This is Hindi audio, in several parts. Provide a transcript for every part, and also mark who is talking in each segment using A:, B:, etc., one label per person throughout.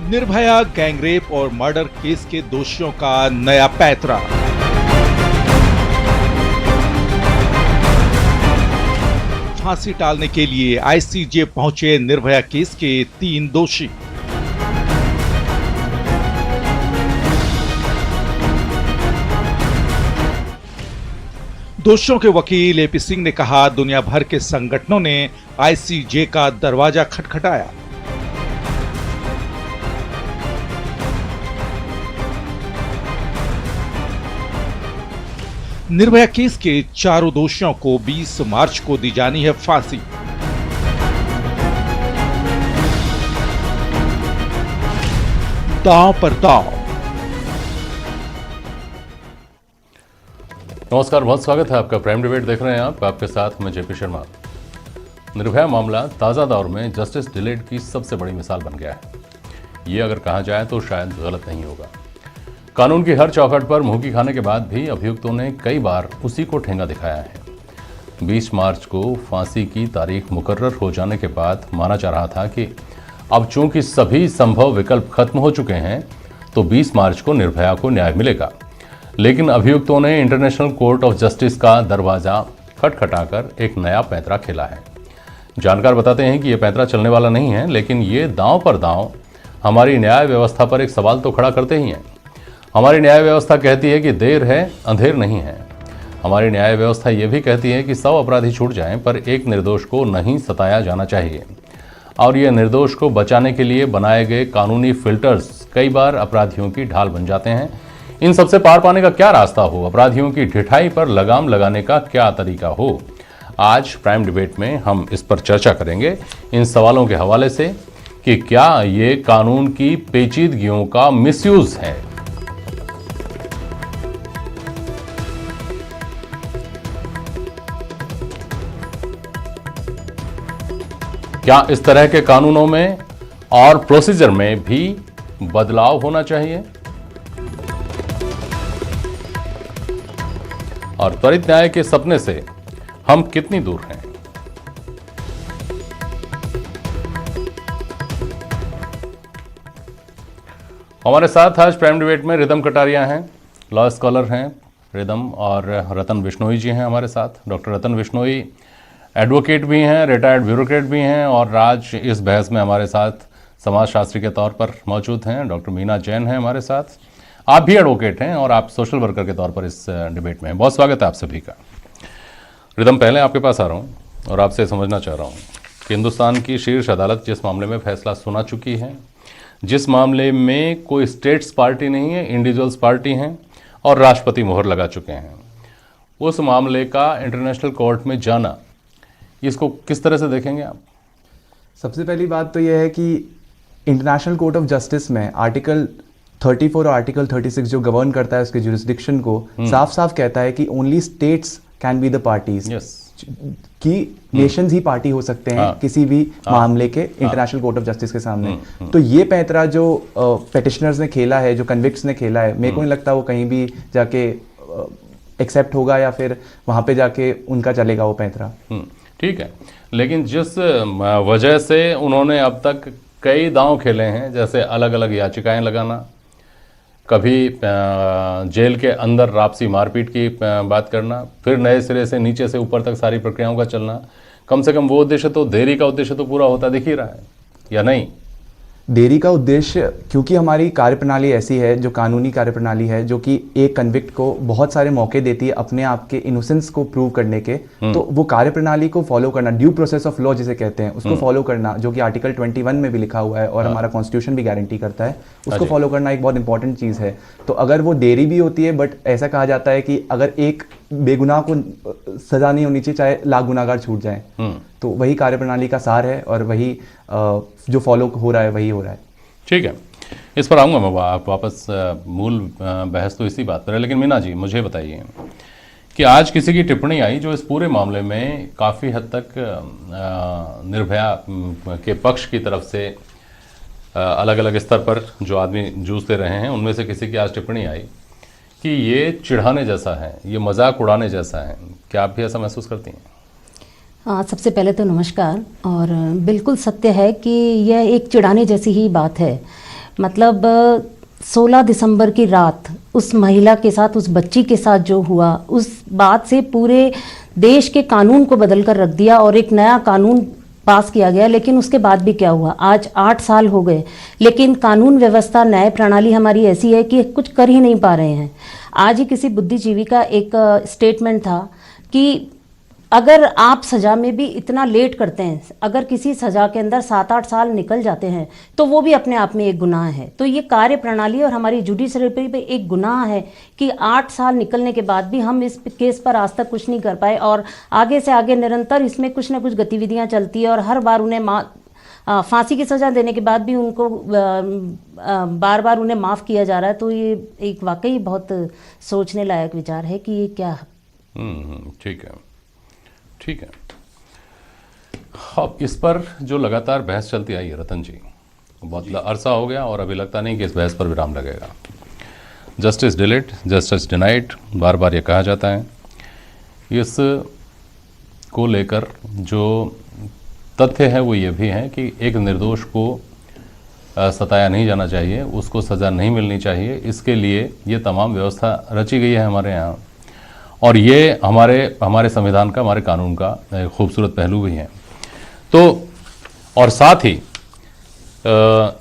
A: निर्भया गैंगरेप और मर्डर केस के दोषियों का नया पैंतरा। फांसी टालने के लिए आईसीजे पहुंचे निर्भया केस के 3 दोषी। दोषियों के वकील एपी सिंह ने कहा, दुनिया भर के संगठनों ने आईसीजे का दरवाजा खटखटाया। निर्भया केस के चारों दोषियों को 20 मार्च को दी जानी है फांसी। दांव पर दांव।
B: नमस्कार, बहुत स्वागत है आपका। प्राइम डिबेट देख रहे हैं आपके साथ मैं जेपी शर्मा। निर्भया मामला ताज़ा दौर में जस्टिस डिलेड की सबसे बड़ी मिसाल बन गया है। ये अगर कहा जाए तो शायद गलत नहीं होगा। कानून की हर चौखट पर मुंह की खाने के बाद भी अभियुक्तों ने कई बार उसी को ठेंगा दिखाया है। 20 मार्च को फांसी की तारीख मुकर्रर हो जाने के बाद माना जा रहा था कि अब चूंकि सभी संभव विकल्प खत्म हो चुके हैं तो 20 मार्च को निर्भया को न्याय मिलेगा। लेकिन अभियुक्तों ने इंटरनेशनल कोर्ट ऑफ जस्टिस का दरवाजा खटखटाकर एक नया पैंतरा खेला है। जानकार बताते हैं कि यह पैंतरा चलने वाला नहीं है, लेकिन ये दांव पर दांव हमारी न्याय व्यवस्था पर एक सवाल तो खड़ा करते ही हैं। हमारी न्याय व्यवस्था कहती है कि देर है अंधेर नहीं है। हमारी न्याय व्यवस्था ये भी कहती है कि 100 अपराधी छूट जाएं पर एक निर्दोष को नहीं सताया जाना चाहिए। और ये निर्दोष को बचाने के लिए बनाए गए कानूनी फिल्टर्स कई बार अपराधियों की ढाल बन जाते हैं। इन सबसे पार पाने का क्या रास्ता हो, अपराधियों की ढिठाई पर लगाम लगाने का क्या तरीका हो, आज प्राइम डिबेट में हम इस पर चर्चा करेंगे। इन सवालों के हवाले से कि क्या ये कानून की पेचीदगियों का मिसयूज है। क्या इस तरह के कानूनों में और प्रोसीजर में भी बदलाव होना चाहिए, और त्वरित न्याय के सपने से हम कितनी दूर हैं। हमारे साथ आज प्राइम डिबेट में रिदम कटारिया हैं, लॉ स्कॉलर हैं रिदम, और रतन बिश्नोई जी हैं हमारे साथ। डॉक्टर रतन बिश्नोई एडवोकेट भी हैं, रिटायर्ड ब्यूरोक्रेट भी हैं, और आज इस बहस में हमारे साथ समाजशास्त्री के तौर पर मौजूद हैं। डॉक्टर मीना जैन हैं हमारे साथ। आप भी एडवोकेट हैं और आप सोशल वर्कर के तौर पर इस डिबेट में हैं। बहुत स्वागत है आप सभी का। रिदम, पहले आपके पास आ रहा हूँ और आपसे समझना चाह रहा हूँ कि हिंदुस्तान की शीर्ष अदालत जिस मामले में फैसला सुना चुकी है, जिस मामले में कोई स्टेट्स पार्टी नहीं है, इंडिविजुअल्स पार्टी हैं और राष्ट्रपति मोहर लगा चुके हैं, उस मामले का इंटरनेशनल कोर्ट में जाना, इसको किस तरह से देखेंगे आप?
C: सबसे पहली बात तो यह है कि इंटरनेशनल कोर्ट ऑफ जस्टिस में आर्टिकल 34 और आर्टिकल 36 जो गवर्न करता है उसके जुरिस्डिक्शन को, साफ साफ कहता है कि only states can be the parties, कि नेशंस ही पार्टी हो सकते हैं किसी भी मामले के इंटरनेशनल कोर्ट ऑफ जस्टिस के सामने। तो ये पैंतरा जो पेटिशनर्स ने खेला है, जो कन्विक्ट्स ने खेला है, मेरे को नहीं लगता वो कहीं भी जाके एक्सेप्ट होगा या फिर वहां पे जाके उनका चलेगा वो पैंतरा।
B: ठीक है, लेकिन जिस वजह से उन्होंने अब तक कई दांव खेले हैं, जैसे अलग अलग याचिकाएं लगाना, कभी जेल के अंदर रापसी मारपीट की बात करना, फिर नए सिरे से नीचे से ऊपर तक सारी प्रक्रियाओं का चलना, कम से कम वो उद्देश्य तो, देरी का उद्देश्य तो पूरा होता दिख ही रहा है, या नहीं?
C: देरी का उद्देश्य, क्योंकि हमारी कार्यप्रणाली ऐसी है, जो कानूनी कार्यप्रणाली है, जो कि एक कन्विक्ट को बहुत सारे मौके देती है अपने आप के इनोसेंस को प्रूव करने के, तो वो कार्यप्रणाली को फॉलो करना, ड्यू प्रोसेस ऑफ लॉ जिसे कहते हैं, उसको फॉलो करना, जो कि आर्टिकल 21 में भी लिखा हुआ है और हमारा कॉन्स्टिट्यूशन भी गारंटी करता है, उसको फॉलो करना एक बहुत इंपॉर्टेंट चीज़ है। तो अगर वो देरी भी होती है, बट ऐसा कहा जाता है कि अगर एक बेगुनाह को सजा नहीं होनी चाहिए, चाहे लाख गुनाहगार छूट जाएं, तो वही कार्यप्रणाली का सार है और वही जो फॉलो हो रहा है वही हो रहा है।
B: ठीक है, इस पर आऊँगा मैं वापस। मूल बहस तो इसी बात पर है, लेकिन मीना जी मुझे बताइए कि आज किसी की टिप्पणी आई जो इस पूरे मामले में काफ़ी हद तक निर्भया के पक्ष की तरफ से अलग अलग स्तर पर जो आदमी जूझते रहे हैं, उनमें से किसी की आज टिप्पणी आई कि ये चिढ़ाने जैसा है, ये मजाक उड़ाने जैसा है। क्या आप भी ऐसा महसूस करती हैं?
D: सबसे पहले तो नमस्कार। और बिल्कुल सत्य है कि यह एक चिढ़ाने जैसी ही बात है। मतलब 16 दिसंबर की रात उस महिला के साथ, उस बच्ची के साथ जो हुआ, उस बात से पूरे देश के कानून को बदल कर रख दिया और एक नया कानून पास किया गया। लेकिन उसके बाद भी क्या हुआ, आज 8 साल हो गए, लेकिन कानून व्यवस्था, न्याय प्रणाली हमारी ऐसी है कि कुछ कर ही नहीं पा रहे हैं। आज ही किसी बुद्धिजीवी का एक स्टेटमेंट था कि अगर आप सज़ा में भी इतना लेट करते हैं, अगर किसी सज़ा के अंदर 7-8 साल निकल जाते हैं, तो वो भी अपने आप में एक गुनाह है। तो ये कार्य प्रणाली और हमारी जुडिशरी पे एक गुनाह है कि 8 साल निकलने के बाद भी हम इस केस पर आज तक कुछ नहीं कर पाए और आगे से आगे निरंतर इसमें कुछ ना कुछ गतिविधियां चलती है और हर बार उन्हें फांसी की सज़ा देने के बाद भी उनको बार बार उन्हें माफ़ किया जा रहा है। तो ये एक वाकई बहुत सोचने लायक विचार है कि ये क्या।
B: ठीक है, ठीक है। अब इस पर जो लगातार बहस चलती आई है रतन जी, बहुत अरसा हो गया और अभी लगता नहीं कि इस बहस पर विराम लगेगा। जस्टिस डिलेड, जस्टिस डिनाइड, बार बार ये कहा जाता है। इस को लेकर जो तथ्य है वो ये भी है कि एक निर्दोष को सताया नहीं जाना चाहिए, उसको सज़ा नहीं मिलनी चाहिए। इसके लिए ये तमाम व्यवस्था रची गई है हमारे यहाँ और ये हमारे संविधान का, हमारे कानून का एक खूबसूरत पहलू भी है। तो और साथ ही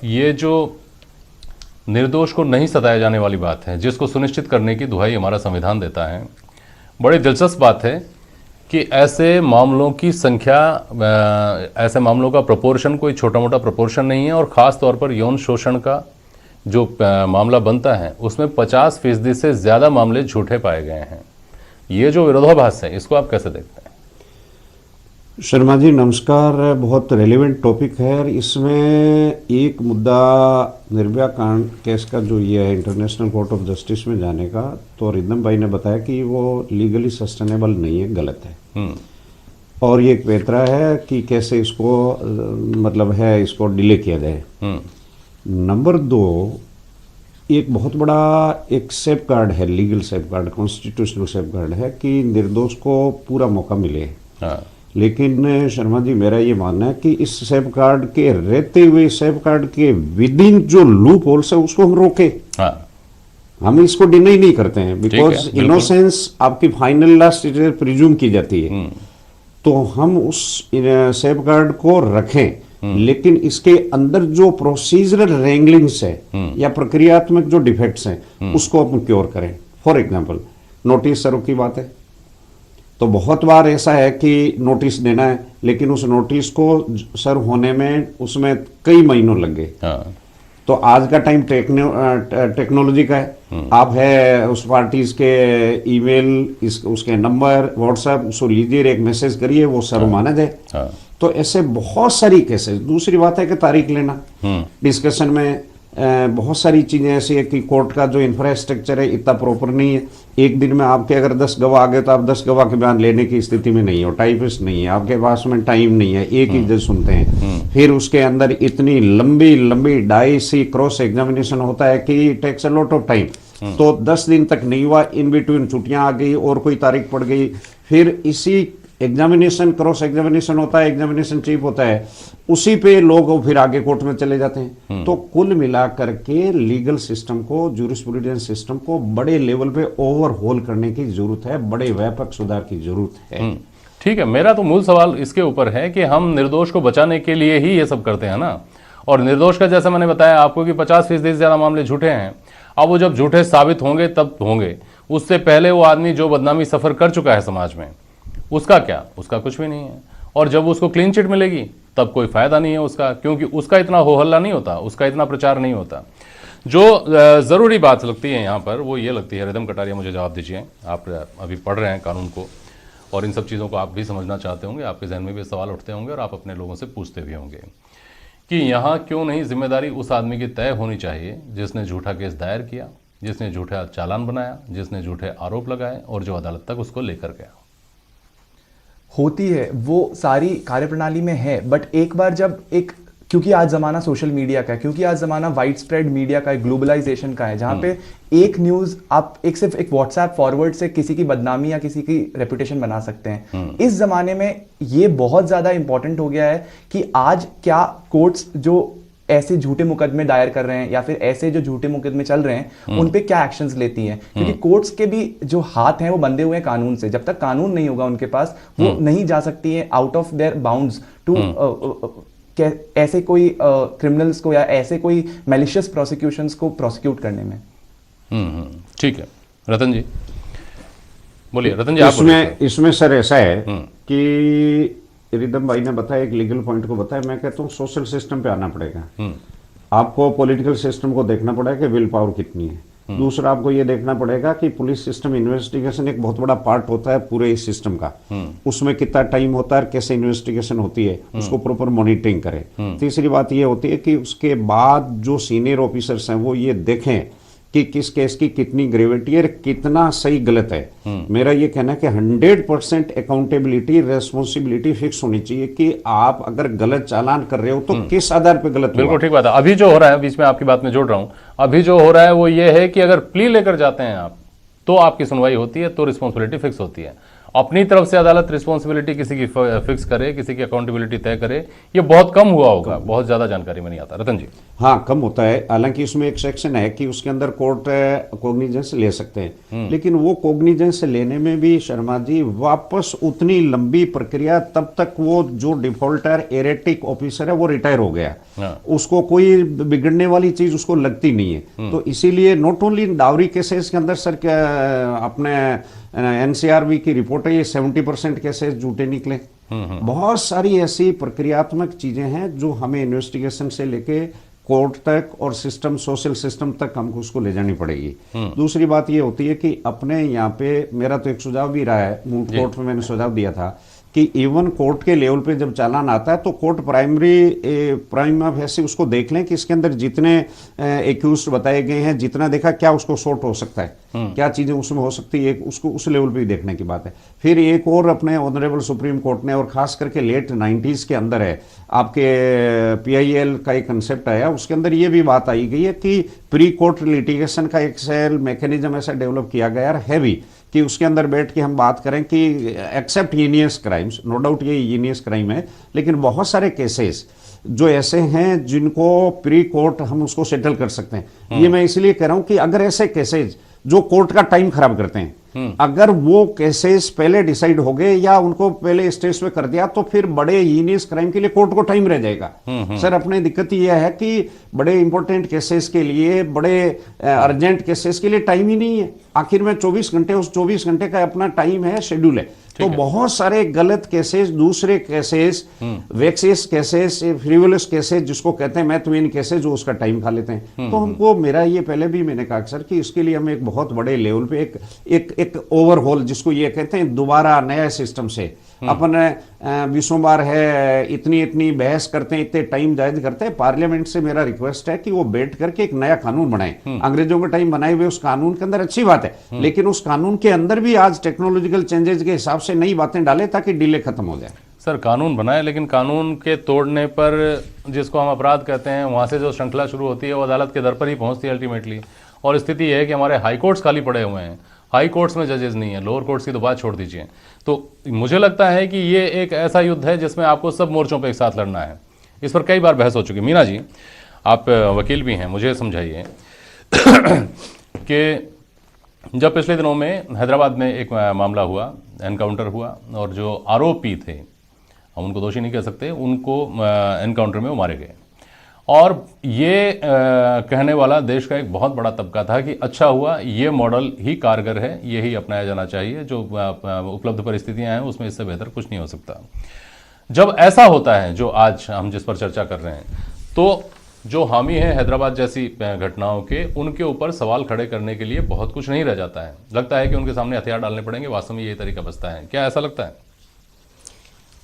B: ये जो निर्दोष को नहीं सताया जाने वाली बात है, जिसको सुनिश्चित करने की दुहाई हमारा संविधान देता है, बड़ी दिलचस्प बात है कि ऐसे मामलों की संख्या, ऐसे मामलों का प्रोपोर्शन कोई छोटा मोटा प्रोपोर्शन नहीं है और ख़ास तौर पर यौन शोषण का जो मामला बनता है उसमें 50% से ज़्यादा मामले झूठे पाए गए हैं। ये जो विरोधाभास है, इसको आप कैसे देखते हैं?
E: शर्मा जी नमस्कार। बहुत रेलेवेंट टॉपिक है और इसमें एक मुद्दा निर्भया कांड केस का जो ये है इंटरनेशनल कोर्ट ऑफ जस्टिस में जाने का, तो रिदम भाई ने बताया कि वो लीगली सस्टेनेबल नहीं है, गलत है। और ये एक पेतरा है कि कैसे इसको मतलब है इसको डिले किया जाए। नंबर 2, एक बहुत बड़ा एक सेफ गार्ड है, legal safe guard, constitutional safe guard है कि निर्दोष को पूरा मौका मिले। हाँ। लेकिन शर्मा जी मेरा ये मानना है कि इस सेफ गार्ड के रहते हुए, सेफ गार्ड के विद इन जो लूप होल्स है उसको हम रोके। हाँ। हम इसको डिनाई नहीं करते हैं, बिकॉज इनोसेंस आपकी फाइनल लास्ट प्रिज्यूम की जाती है, तो हम उस सेफ गार्ड को रखें। लेकिन इसके अंदर जो प्रोसीजरल रैंगलिंग्स है या प्रक्रियात्मक जो डिफेक्ट्स हैं उसको अपन क्योर करें। फॉर एग्जांपल नोटिस सर्व की बात है, तो बहुत बार ऐसा है कि नोटिस देना है लेकिन उस नोटिस को सर्व होने में उसमें कई महीनों लग गए। हाँ। तो आज का टाइम टेक्नोलॉजी का है। आप है उस पार्टीज के ईमेल, उसके नंबर, व्हाट्सएप, उसको लीजिए, एक मैसेज करिए, वो सर्व माना जाए। हाँ। तो ऐसे बहुत सारी केसेस। दूसरी बात है कि तारीख लेना, डिस्कशन में बहुत सारी चीज़ें ऐसी है कि कोर्ट का जो इंफ्रास्ट्रक्चर है इतना प्रॉपर नहीं है। एक दिन में आपके अगर 10 गवाह आ गए तो आप 10 गवाह के बयान लेने की स्थिति में नहीं हो, टाइपिस्ट नहीं है आपके पास में, टाइम नहीं है, एक ही जज सुनते हैं। फिर उसके अंदर इतनी लंबी लंबी डाइसी क्रॉस एग्जामिनेशन होता है कि takes a lot of time. तो 10 दिन तक नहीं हुआ, इन बिटवीन छुट्टियां आ गई और कोई तारीख पड़ गई, फिर इसी एग्जामिनेशन, क्रॉस एग्जामिनेशन होता है, एग्जामिनेशन चीफ होता है, उसी पे लोग फिर आगे कोर्ट में चले जाते हैं। तो कुल मिलाकर के लीगल सिस्टम को, ज्यूरिस्प्रूडेंस सिस्टम को बड़े लेवल पे ओवरहोल करने की जरूरत है, बड़े व्यापक सुधार की जरूरत है।
B: ठीक है, मेरा तो मूल सवाल इसके ऊपर है कि हम निर्दोष को बचाने के लिए ही ये सब करते हैं ना, और निर्दोष का जैसा मैंने बताया आपको कि 50% से ज्यादा मामले झूठे हैं। अब वो जब झूठे साबित होंगे तब होंगे, उससे पहले वो आदमी जो बदनामी सफर कर चुका है समाज में, उसका क्या? उसका कुछ भी नहीं है। और जब उसको क्लीन चिट मिलेगी तब कोई फायदा नहीं है उसका, क्योंकि उसका इतना हो हल्ला नहीं होता, उसका इतना प्रचार नहीं होता। जो ज़रूरी बात लगती है यहाँ पर वो ये लगती है, रिदम कटारिया मुझे जवाब दीजिए, आप अभी पढ़ रहे हैं कानून को और इन सब चीज़ों को आप भी समझना चाहते होंगे, आपके जहन में भी सवाल उठते होंगे और आप अपने लोगों से पूछते भी होंगे कि यहाँ क्यों नहीं जिम्मेदारी उस आदमी की तय होनी चाहिए जिसने झूठा केस दायर किया, जिसने झूठा चालान बनाया, जिसने झूठे आरोप लगाए और जो अदालत तक उसको लेकर गया।
C: होती है, वो सारी कार्यप्रणाली में है, बट एक बार जब क्योंकि आज ज़माना सोशल मीडिया का है, क्योंकि आज ज़माना वाइड स्प्रेड मीडिया का है, ग्लोबलाइजेशन का है, जहाँ पे एक न्यूज़ आप सिर्फ एक व्हाट्सएप फॉरवर्ड से किसी की बदनामी या किसी की रेपुटेशन बना सकते हैं। इस ज़माने में ये बहुत ज़्यादा इंपॉर्टेंट हो गया है कि आज क्या कोर्ट्स जो ऐसे झूठे मुकदमे दायर कर रहे हैं या फिर ऐसे जो झूठे मुकदमे चल रहे हैं उन पे क्या एक्शंस लेती हैं, क्योंकि कोर्ट्स के भी जो हाथ हैं वो बंधे हुए हैं कानून से। जब तक कानून नहीं होगा उनके पास, वो नहीं जा सकती है out of their bounds to ऐसे कोई क्रिमिनल्स को या ऐसे कोई मैलिशियस प्रोसिक्यूशंस को प्रोसिक्यूट करने में।
B: ठीक है, रतन जी बोलिए। रतन जी, आप
E: इसमें सर ऐसा है कि रिदम भाई ने बताया, एक लीगल पॉइंट को बताया, मैं कहता हूँ सोशल सिस्टम पे आना पड़ेगा। आपको पॉलिटिकल सिस्टम को देखना पड़ेगा कि विल पावर कितनी है। दूसरा, आपको ये देखना पड़ेगा कि पुलिस सिस्टम इन्वेस्टिगेशन एक बहुत बड़ा पार्ट होता है पूरे इस सिस्टम का, उसमें कितना टाइम होता है, कैसे इन्वेस्टिगेशन होती है, उसको प्रॉपर मॉनिटरिंग करें। तीसरी बात ये होती है कि उसके बाद जो सीनियर ऑफिसर्स हैं वो ये देखें कि किस केस की कितनी ग्रेविटी है, कितना सही गलत है। मेरा ये कहना है कि 100% अकाउंटेबिलिटी, रेस्पॉन्सिबिलिटी फिक्स होनी चाहिए कि आप अगर गलत चालान कर रहे हो तो किस आधार पे गलत हुआ।
B: बिल्कुल ठीक बात है। अभी जो हो रहा है, बीच में आपकी बात में जोड़ रहा हूं, अभी जो हो रहा है वो ये है कि अगर प्ली लेकर जाते हैं आप तो आपकी सुनवाई होती है, तो रिस्पॉन्सिबिलिटी फिक्स होती है। अपनी तरफ से अदालत रिस्पॉन्सिबिलिटी किसी की फिक्स करे, किसी की अकाउंटेबिलिटी तय करे, ये बहुत कम हुआ होगा, बहुत ज्यादा जानकारी में नहीं आता। रतन जी।
E: हाँ, कम होता है। हालांकि इसमें एक सेक्शन है कि उसके अंदर कोर्ट कोग्निजेंस ले सकते हैं, लेकिन वो कोग्निजेंस लेने में भी शर्मा जी वापस उतनी लंबी प्रक्रिया, तब तक वो जो डिफॉल्टर एरेटिक ऑफिसर है वो रिटायर हो गया, उसको कोई बिगड़ने वाली चीज उसको लगती नहीं है। तो इसीलिए नॉट ओनली डाउरी केसेस के अंदर सर अपने एनसीआरबी की रिपोर्ट है, ये 70% केसेस झूठे निकले। बहुत सारी ऐसी प्रक्रियात्मक चीजें हैं जो हमें इन्वेस्टिगेशन से लेके कोर्ट तक और सिस्टम, सोशल सिस्टम तक हमको उसको ले जानी पड़ेगी। दूसरी बात ये होती है कि अपने यहाँ पे मेरा तो एक सुझाव भी रहा है, मूव कोर्ट में मैंने सुझाव दिया था कि इवन कोर्ट के लेवल पे जब चालान आता है तो कोर्ट प्राइमा फेसी उसको देख लें कि इसके अंदर जितने एक्यूज्ड बताए गए हैं, जितना देखा, क्या उसको शॉर्ट हो सकता है, क्या चीजें उसमें हो सकती है, उसको उस लेवल पे भी देखने की बात है। फिर एक और अपने ऑनरेबल सुप्रीम कोर्ट ने, और खास करके लेट 90s के अंदर है, आपके PIL का एक कंसेप्ट आया, उसके अंदर ये भी बात आई गई है कि प्री कोर्ट लिटिगेशन का एक सेल मैकेनिज्म ऐसा डेवलप किया गया है भी कि उसके अंदर बैठ के हम बात करें कि except heinous crimes, no doubt ये हीनियस क्राइम है, लेकिन बहुत सारे केसेस जो ऐसे हैं जिनको प्री कोर्ट हम उसको सेटल कर सकते हैं। ये मैं इसलिए कह रहा हूं कि अगर ऐसे केसेस जो कोर्ट का टाइम खराब करते हैं, अगर वो केसेस पहले डिसाइड हो गए या उनको पहले स्टेज पे कर दिया तो फिर बड़े हीनियस क्राइम के लिए कोर्ट को टाइम रह जाएगा। सर, अपने दिक्कत यह है कि बड़े इंपॉर्टेंट केसेस के लिए, बड़े अर्जेंट केसेस के लिए टाइम ही नहीं है। आखिर में 24 घंटे, उस 24 घंटे का अपना टाइम है, शेड्यूल है। तो बहुत सारे गलत केसेस, दूसरे केसेस, वेक्सियस केसेस, फ्रीवुलस केसेस जिसको कहते हैं, मैथमेन केसेस, जो उसका टाइम खा लेते हैं। तो हमको, मेरा ये पहले भी मैंने कहा सर कि इसके लिए हम एक बहुत बड़े लेवल पे एक ओवरहॉल, जिसको ये कहते हैं दोबारा नया सिस्टम से अपन 20 बार है, इतनी बहस करते हैं, इतने टाइम जायज करते हैं। पार्लियामेंट से मेरा रिक्वेस्ट है कि वो बैठ करके एक नया कानून बनाए। अंग्रेजों के टाइम बनाए हुए उस कानून के अंदर अच्छी बात है, लेकिन उस कानून के अंदर भी आज टेक्नोलॉजिकल चेंजेस के हिसाब से नई बातें डाले ताकि डिले खत्म हो जाए।
B: सर, कानून बनाए, लेकिन कानून के तोड़ने पर, जिसको हम अपराध कहते हैं, वहां से जो श्रृंखला शुरू होती है वो अदालत के दर पर ही पहुंचती है अल्टीमेटली। और स्थिति यह है कि हमारे हाई कोर्ट्स खाली पड़े हुए हैं, हाई कोर्ट्स में जजेस नहीं है, लोअर कोर्ट्स की तो बात छोड़ दीजिए। तो मुझे लगता है कि ये एक ऐसा युद्ध है जिसमें आपको सब मोर्चों पे एक साथ लड़ना है। इस पर कई बार बहस हो चुकी है। मीना जी, आप वकील भी हैं, मुझे समझाइए कि जब पिछले दिनों में हैदराबाद में एक मामला हुआ, एनकाउंटर हुआ, और जो आरोपी थे, हम उनको दोषी नहीं कह सकते, उनको एनकाउंटर में वो मारे गए, और ये कहने वाला देश का एक बहुत बड़ा तबका था कि अच्छा हुआ, ये मॉडल ही कारगर है, यही अपनाया जाना चाहिए, जो उपलब्ध परिस्थितियां हैं उसमें इससे बेहतर कुछ नहीं हो सकता। जब ऐसा होता है जो आज हम जिस पर चर्चा कर रहे हैं, तो जो हामी हैं हैदराबाद जैसी घटनाओं के, उनके ऊपर सवाल खड़े करने के लिए बहुत कुछ नहीं रह जाता है। लगता है कि उनके सामने हथियार डालने पड़ेंगे। वास्तव में यही तरीका बचता है क्या? ऐसा लगता है?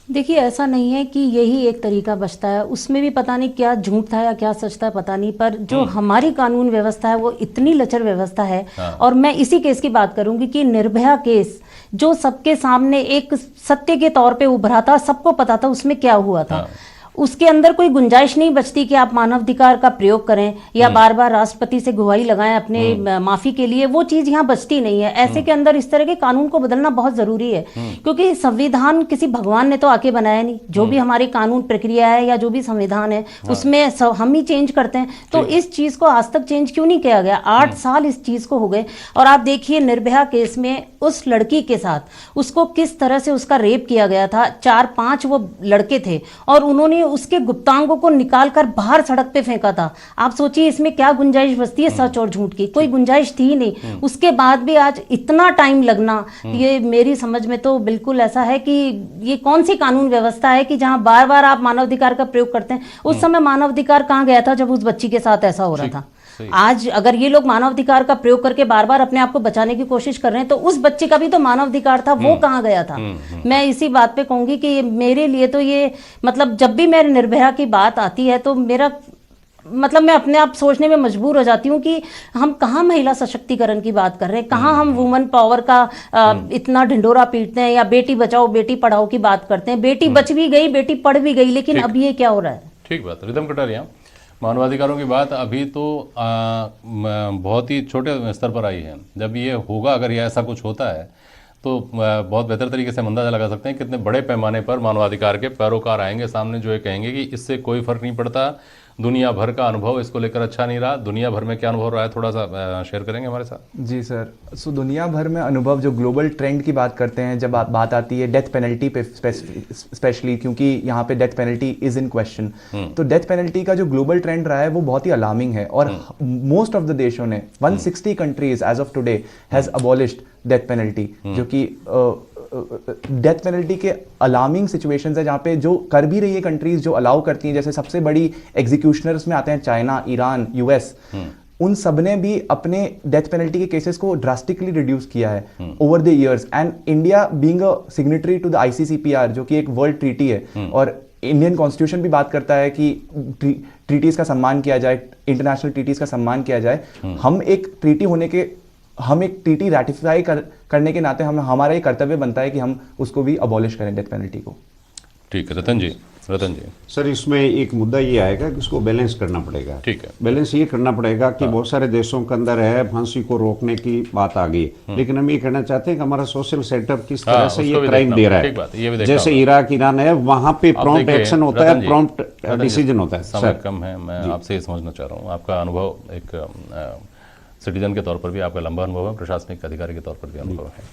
D: देखिए, ऐसा नहीं है कि यही एक तरीका बचता है, उसमें भी पता नहीं क्या झूठ था या क्या सच था, पता नहीं। पर जो हमारी कानून व्यवस्था है वो इतनी लचर व्यवस्था है। और मैं इसी केस की बात करूंगी कि निर्भया केस जो सबके सामने एक सत्य के तौर पे उभरा था, सबको पता था उसमें क्या हुआ था। उसके अंदर कोई गुंजाइश नहीं बचती कि आप मानवाधिकार का प्रयोग करें या बार बार राष्ट्रपति से गुहारी लगाएं अपने माफी के लिए, वो चीज यहाँ बचती नहीं है। ऐसे के अंदर इस तरह के कानून को बदलना बहुत जरूरी है, क्योंकि संविधान किसी भगवान ने तो आके बनाया नहीं। जो भी हमारी कानून प्रक्रिया है या जो भी संविधान है उसमें हम ही चेंज करते हैं। तो इस चीज को आज तक चेंज क्यों नहीं किया गया? 8 साल इस चीज को हो गए। और आप देखिए निर्भया केस में उस लड़की के साथ उसको किस तरह से उसका रेप किया गया था। 4-5 वो लड़के थे और उन्होंने उसके गुप्तांगों को निकालकर बाहर सड़क पे फेंका था। आप सोचिए इसमें क्या गुंजाइश बचती है सच और झूठ की? कोई गुंजाइश थी ही नहीं। उसके बाद भी आज इतना टाइम लगना, ये मेरी समझ में तो बिल्कुल ऐसा है कि ये कौन सी कानून व्यवस्था है कि जहां बार बार आप मानवाधिकार का प्रयोग करते हैं। उस समय मानवाधिकार कहां गया था जब उस बच्ची के साथ ऐसा हो रहा था? आज अगर ये लोग मानवाधिकार का प्रयोग करके बार बार अपने आप को बचाने की कोशिश कर रहे हैं तो उस बच्चे का भी तो मानवाधिकार था, वो कहाँ गया था? मैं इसी बात पे कहूंगी कि मेरे लिए तो ये मतलब जब भी मेरे निर्भया की बात आती है तो मेरा मतलब मैं अपने आप सोचने में मजबूर हो जाती हूँ कि हम कहाँ महिला सशक्तिकरण की बात कर रहे हैं, कहाँ हम वुमन पावर का इतना ढिंडोरा पीटते हैं या बेटी बचाओ बेटी पढ़ाओ की बात करते हैं। बेटी बच भी गई, बेटी पढ़ भी गई, लेकिन अब ये क्या हो रहा है?
B: ठीक बात। रिदम कटारिया, मानवाधिकारों की बात अभी तो बहुत ही छोटे स्तर पर आई है। जब ये होगा, अगर ये ऐसा कुछ होता है तो बहुत बेहतर तरीके से हम अंदाजा लगा सकते हैं कितने बड़े पैमाने पर मानवाधिकार के पैरोकार आएंगे सामने, जो ये कहेंगे कि इससे कोई फर्क नहीं पड़ता, दुनिया भर का अनुभव इसको लेकर अच्छा नहीं रहा। दुनिया भर में क्या अनुभव रहा है, थोड़ा सा शेयर करेंगे हमारे साथ?
C: जी सर, सो दुनिया भर में अनुभव, जो ग्लोबल ट्रेंड की बात करते हैं, जब बात आती है डेथ पेनल्टी पे स्पेशली, क्योंकि यहाँ पे death penalty is in question, तो डेथ पेनल्टी का जो ग्लोबल ट्रेंड रहा है वो बहुत ही अलार्मिंग है। और मोस्ट ऑफ द देशों ने 160 countries as of today has abolished death penalty, जो कि डेथ पेनल्टी के अलार्मिंग सिचुएशंस है जहाँ पे जो कर भी रही है कंट्रीज, जो अलाउ करती हैं, जैसे सबसे बड़ी एग्जीक्यूशनर्स में आते हैं चाइना, ईरान, यूएस, उन सब ने भी अपने डेथ पेनल्टी के केसेस को ड्रास्टिकली रिड्यूस किया है over the years. And India being a signatory to the ICCPR, जो कि एक वर्ल्ड ट्रीटी है, और इंडियन कॉन्स्टिट्यूशन भी बात करता है कि ट्रीटीज का सम्मान किया जाए, इंटरनेशनल ट्रीटीज का सम्मान किया जाए। हम एक ट्रीटी रैटिफाई करने के नाते हमारा ये कर्तव्य बनता है कि हम उसको भी अबॉलिश करें, डेथ पेनल्टी को।
B: ठीक है रतन जी।
E: सर, इसमें एक मुद्दा ये आएगा कि इसको बैलेंस करना पड़ेगा।
B: ठीक है,
E: बैलेंस ये करना पड़ेगा कि बहुत सारे देशों के अंदर है फांसी को रोकने की बात आ गई, लेकिन हम ये कहना चाहते हैं कि हमारा सोशल सेटअप किस तरह से ये क्राइम दे रहा है। जैसे इराक, ईरान है, वहाँ पे प्रॉम्प्ट एक्शन होता है, प्रॉम्प्ट डिसीजन होता है।
B: समय कम है, मैं आपसे ये समझना चाह रहा हूँ, आपका अनुभव एक सिटीजन के तौर पर भी आपका लंबा अनुभव है, प्रशासनिक अधिकारी के तौर पर भी अनुभव है।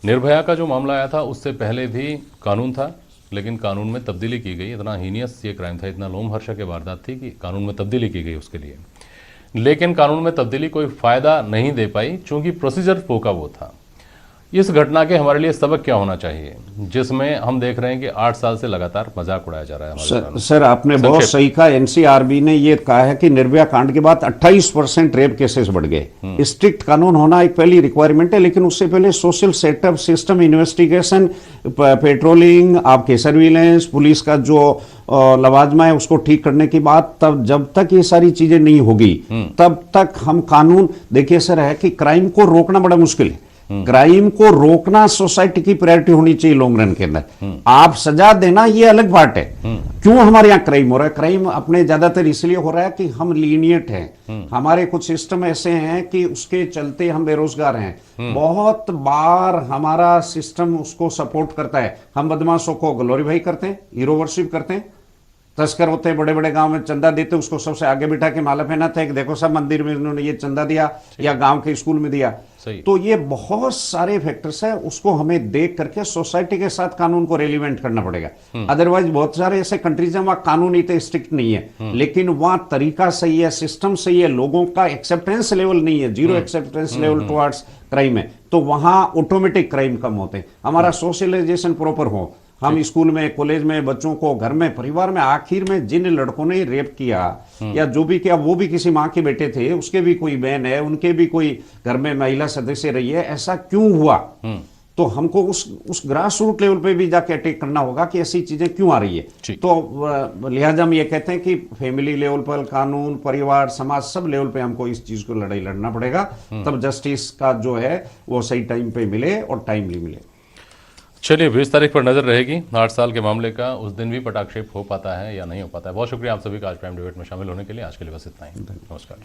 B: निर्भया का जो मामला आया था उससे पहले भी कानून था, लेकिन कानून में तब्दीली की गई। इतना हीनियस ये क्राइम था, इतना लोमहर्षक वारदात थी कि कानून में तब्दीली की गई उसके लिए। लेकिन कानून में तब्दीली कोई फायदा नहीं दे पाई, चूंकि प्रोसीजर फोका वो था। इस घटना के हमारे लिए सबक क्या होना चाहिए, जिसमें हम देख रहे हैं कि 8 साल से लगातार मजाक उड़ाया जा रहा है?
E: सर, आपने बहुत सही कहा। एनसीआरबी ने ये कहा है कि निर्भया कांड के बाद 28% रेप केसेस बढ़ गए। स्ट्रिक्ट कानून होना एक पहली रिक्वायरमेंट है, लेकिन उससे पहले social setup, system, investigation, patrolling, आपके सर्विलेंस, पुलिस का जो लवाजमा है उसको ठीक करने की बात, तब जब तक ये सारी चीजें नहीं होगी तब तक हम कानून, देखिए सर, है कि क्राइम को रोकना बड़ा मुश्किल है। क्राइम को रोकना सोसाइटी की प्रायोरिटी होनी चाहिए लॉन्ग रन के अंदर। आप सजा देना ये अलग बात है। क्यों हमारे यहाँ क्राइम हो रहा है? क्राइम अपने ज्यादातर इसलिए हो रहा है कि हम लीनियट हैं, हमारे कुछ सिस्टम ऐसे हैं कि उसके चलते हम बेरोजगार हैं। बहुत बार हमारा सिस्टम उसको सपोर्ट करता है। हम बदमाशों को ग्लोरीफाई करते हैं, हीरो वर्शिप करते हैं। तस्कर होते हैं बड़े बड़े गांव में, चंदा देते, उसको सबसे आगे बिठा के माला पहनाते हैं कि देखो सब मंदिर में उन्होंने ये चंदा दिया या गांव के स्कूल में दिया। तो ये बहुत सारे फैक्टर्स है, उसको हमें देख करके सोसाइटी के साथ कानून को रेलिवेंट करना पड़ेगा। अदरवाइज बहुत सारे ऐसे कंट्रीज हैं वहां कानून इतने स्ट्रिक्ट नहीं है, लेकिन वहां तरीका सही है, सिस्टम सही है, लोगों का एक्सेप्टेंस लेवल नहीं है, zero acceptance level towards crime है, तो वहां ऑटोमेटिक क्राइम कम होते हैं। हमारा सोशलाइजेशन प्रॉपर हो, हम स्कूल में, कॉलेज में, बच्चों को, घर में, परिवार में, आखिर में जिन लड़कों ने रेप किया या जो भी किया वो भी किसी माँ के बेटे थे, उसके भी कोई बहन है, उनके भी कोई घर में महिला सदस्य रही है, ऐसा क्यों हुआ? तो हमको उस ग्रास रूट लेवल पे भी जाके अटैक करना होगा कि ऐसी चीजें क्यों आ रही है। तो लिहाजा हम ये कहते हैं कि फैमिली लेवल पर, कानून, परिवार, समाज, सब लेवल पे हमको इस चीज को लड़ाई लड़ना पड़ेगा, तब जस्टिस का जो है वो सही टाइम पे मिले और टाइमली मिले।
B: चलिए 20 तारीख पर नजर रहेगी 8 साल के मामले का, उस दिन भी पटाक्षेप हो पाता है या नहीं हो पाता है। बहुत शुक्रिया आप सभी का आज प्राइम डिबेट में शामिल होने के लिए। आज के लिए बस इतना ही, नमस्कार।